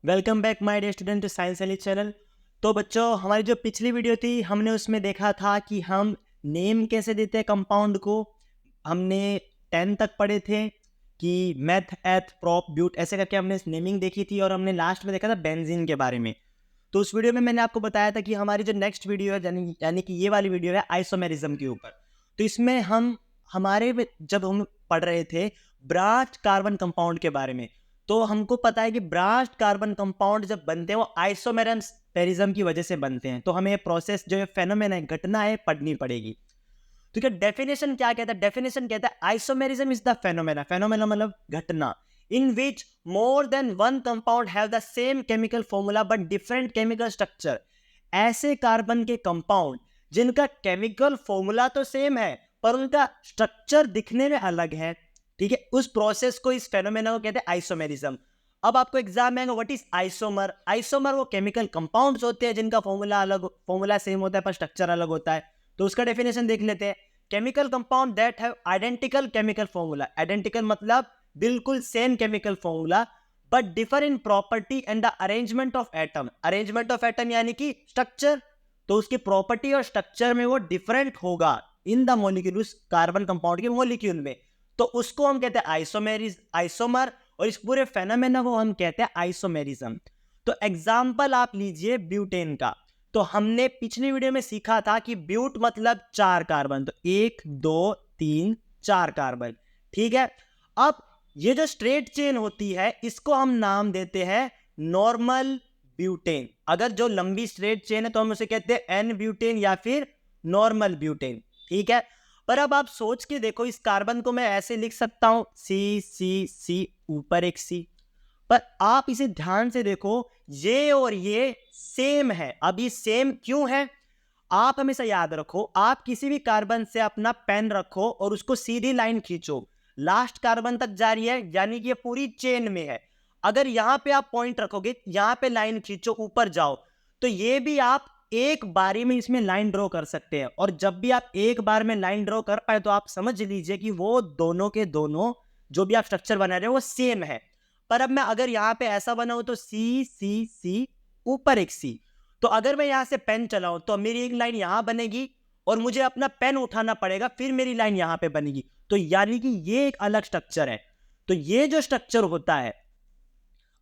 Welcome back my dear student to science एली channel. तो बच्चों, हमारी जो पिछली वीडियो थी हमने उसमें देखा था कि हम नेम कैसे देते हैं कंपाउंड को। हमने 10 तक पढ़े थे कि मेथ एथ प्रोप ब्यूट ऐसे करके हमने नेमिंग देखी थी, और हमने लास्ट में देखा था बेंजीन के बारे में। तो उस वीडियो में मैंने आपको बताया था कि हमारी जो नेक्स्ट वीडियो है यानी कि ये वाली वीडियो है आइसोमेरिज्म के ऊपर। तो इसमें जब हम पढ़ रहे थे ब्रांच कार्बन कंपाउंड के बारे में, तो हमको पता है कि ब्रांच कार्बन कंपाउंड जब बनते हैं वो आइसोमेरिज्म की वजह से बनते हैं। तो हमें प्रोसेस जो फेनोमेना है, घटना है, पढ़नी पड़ेगी। तो क्या डेफिनेशन क्या कहता है? डेफिनेशन कहता है isomerism is the phenomena, phenomena मतलब घटना, in which more than one compound have the same chemical formula but different chemical structure. ऐसे कार्बन के कंपाउंड जिनका केमिकल फॉर्मूला तो सेम है पर उनका स्ट्रक्चर दिखने में अलग है, ठीक है, उस प्रोसेस को, इस फेनोमेना को कहते हैं आइसोमेरिज्म। अब आपको एग्जाम में आएगा व्हाट इज आइसोमर। आइसोमर वो केमिकल कंपाउंड्स होते हैं जिनका फॉर्मूला सेम होता है पर स्ट्रक्चर अलग होता है। तो उसका डेफिनेशन देख लेते हैं। Chemical compound that have identical chemical formula, identical मतलब बिल्कुल same chemical formula, but differ in property and the arrangement of atom. Arrangement of atom यानी कि स्ट्रक्चर, तो उसकी प्रॉपर्टी और स्ट्रक्चर में वो डिफरेंट होगा इन द मॉलिक्यूल, उस कार्बन कंपाउंड के मॉलिक्यूल में, तो उसको हम कहते हैं आइसोमर, और इस पूरे फेनोमेना को हम कहते हैं आइसोमेरिज्म। तो एग्जांपल आप लीजिए ब्यूटेन का। तो हमने पिछली वीडियो में सीखा था कि ब्यूट मतलब 4 कार्बन, तो 1 2 3 4 कार्बन, ठीक है। अब ये जो स्ट्रेट चेन होती है इसको हम नाम देते हैं नॉर्मल ब्यूटेन। अगर जो लंबी स्ट्रेट चेन है तो हम उसे कहते हैं एन ब्यूटेन या फिर नॉर्मल ब्यूटेन, ठीक है। पर अब आप सोच के देखो, इस कार्बन को मैं ऐसे लिख सकता हूं सी सी सी, ऊपर एक सी, पर आप इसे ध्यान से देखो, ये और ये सेम है। अब ये सेम क्यों है? आप हमेशा याद रखो, आप किसी भी कार्बन से अपना पेन रखो और उसको सीधी लाइन खींचो, लास्ट कार्बन तक जा रही है, यानी कि ये पूरी चेन में है। अगर यहां पे आप पॉइंट रखोगे, यहां पे लाइन खींचो, ऊपर जाओ, तो ये भी आप एक बारी में इसमें लाइन ड्रॉ कर सकते हैं। और जब भी आप एक बार में लाइन ड्रॉ कर पाए तो आप समझ लीजिए कि वो दोनों के दोनों जो भी आप स्ट्रक्चर बना रहे हो वो सेम है। पर अब मैं अगर यहां पे ऐसा बनाऊं तो सी सी सी, ऊपर एक सी, तो अगर मैं यहां से पेन चलाऊं तो मेरी एक लाइन यहां बनेगी और मुझे अपना पेन उठाना पड़ेगा, फिर मेरी लाइन यहां पे बनेगी। तो यानी कि ये एक अलग स्ट्रक्चर है। तो ये जो स्ट्रक्चर होता है,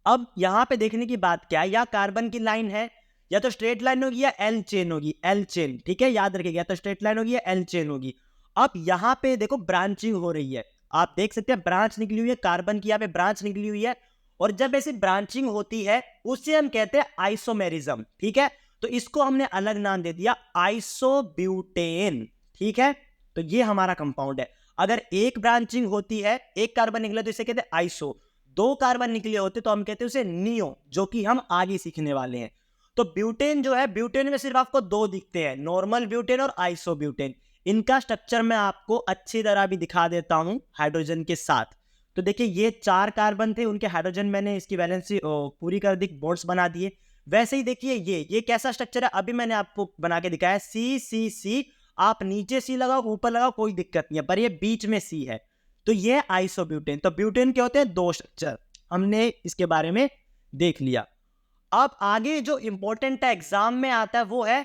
अब यहां पे देखने की बात क्या है, या कार्बन की लाइन है, या तो स्ट्रेट लाइन होगी या एल चेन होगी, एल चेन, ठीक है, याद रखिएगा, या तो स्ट्रेट लाइन होगी या एल चेन होगी। अब यहां पे देखो ब्रांचिंग हो रही है, आप देख सकते हैं ब्रांच निकली हुई है, कार्बन की यहां पे ब्रांच निकली हुई है, और जब ऐसी ब्रांचिंग होती है उसे हम कहते हैं आइसोमेरिज्म, ठीक है। तो इसको हमने अलग नाम दे दिया आइसोब्यूटेन, ठीक है। तो ये हमारा कंपाउंड है। अगर एक ब्रांचिंग होती है, एक कार्बन निकला, तो इसे कहते हैं आइसो। 2 कार्बन निकले होते तो हम कहते हैं उसे नियो, जो कि हम आगे सीखने वाले हैं। तो ब्यूटेन जो है, ब्यूटेन में सिर्फ आपको 2 दिखते हैं, नॉर्मल ब्यूटेन और आइसोब्यूटेन। इनका स्ट्रक्चर मैं आपको अच्छी तरह भी दिखा देता हूं हाइड्रोजन के साथ। तो देखिए, ये 4 कार्बन थे, उनके हाइड्रोजन मैंने इसकी वैलेंसी पूरी कर दी, बॉन्ड्स बना दिए। वैसे ही देखिए ये कैसा स्ट्रक्चर है, अभी मैंने आपको बना के दिखाया, सी सी सी, आप नीचे सी लगाओ ऊपर लगाओ कोई दिक्कत नहीं है, पर ये बीच में सी है, तो ये आइसोब्यूटेन। तो ब्यूटेन के होते हैं 2 स्ट्रक्चर, हमने इसके बारे में देख लिया। अब आगे जो इंपॉर्टेंट है, एग्जाम में आता है, वो है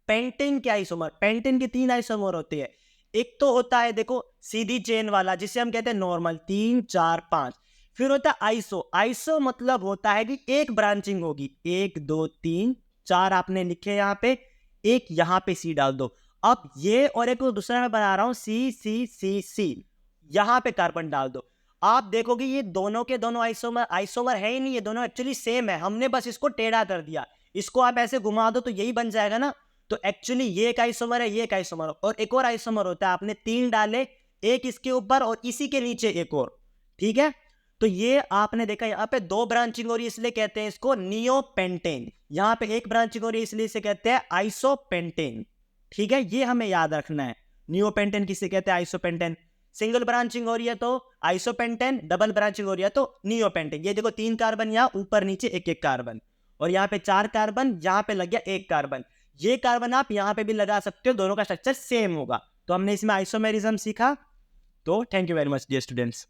पेंटेन के आइसोमर। पेंटेन के 3 आइसोमर होते हैं। एक तो होता है देखो सीधी चेन वाला, जिसे हम कहते हैं नॉर्मल, 3 4 5। फिर होता है आइसो। आइसो मतलब होता है कि एक ब्रांचिंग होगी, 1 2 3 4 आपने लिखे यहां पे, एक यहां पे सी डाल दो। अब ये और एक दूसरा मैं बना रहा हूं सी सी सी सी, यहां पे कार्बन डाल दो। आप देखोगे ये दोनों के दोनों आइसोमर है ही नहीं, ये दोनों एक्चुअली सेम है, हमने बस इसको टेढ़ा कर दिया। इसको आप ऐसे घुमा दो तो यही बन जाएगा ना। तो एक्चुअली ये एक आइसोमर है, ये एक आइसोमर, और एक और आइसोमर होता है, आपने 3 डाले, एक इसके ऊपर और इसी के नीचे एक और, ठीक है। तो ये आपने देखा यहाँ पे 2 ब्रांचिंग हो रही है, इसलिए कहते हैं इसको नियोपेंटेन। यहाँ पे एक ब्रांचिंग हो रही है, इसलिए इसे कहते हैं आइसोपेंटेन, ठीक है। ये हमें याद रखना है, नियोपेंटेन किसे कहते हैं, आइसोपेंटेन। सिंगल ब्रांचिंग हो रही है तो आइसोपेंटेन, डबल ब्रांचिंग हो रही है तो नियोपेंटेन। ये देखो 3 कार्बन यहाँ, ऊपर नीचे एक एक कार्बन, और यहाँ पे 4 कार्बन, यहाँ पे लग गया 1 कार्बन। ये कार्बन आप यहाँ पे भी लगा सकते हो, दोनों का स्ट्रक्चर सेम होगा। तो हमने इसमें आइसोमेरिज्म सीखा। तो thank you very much dear students.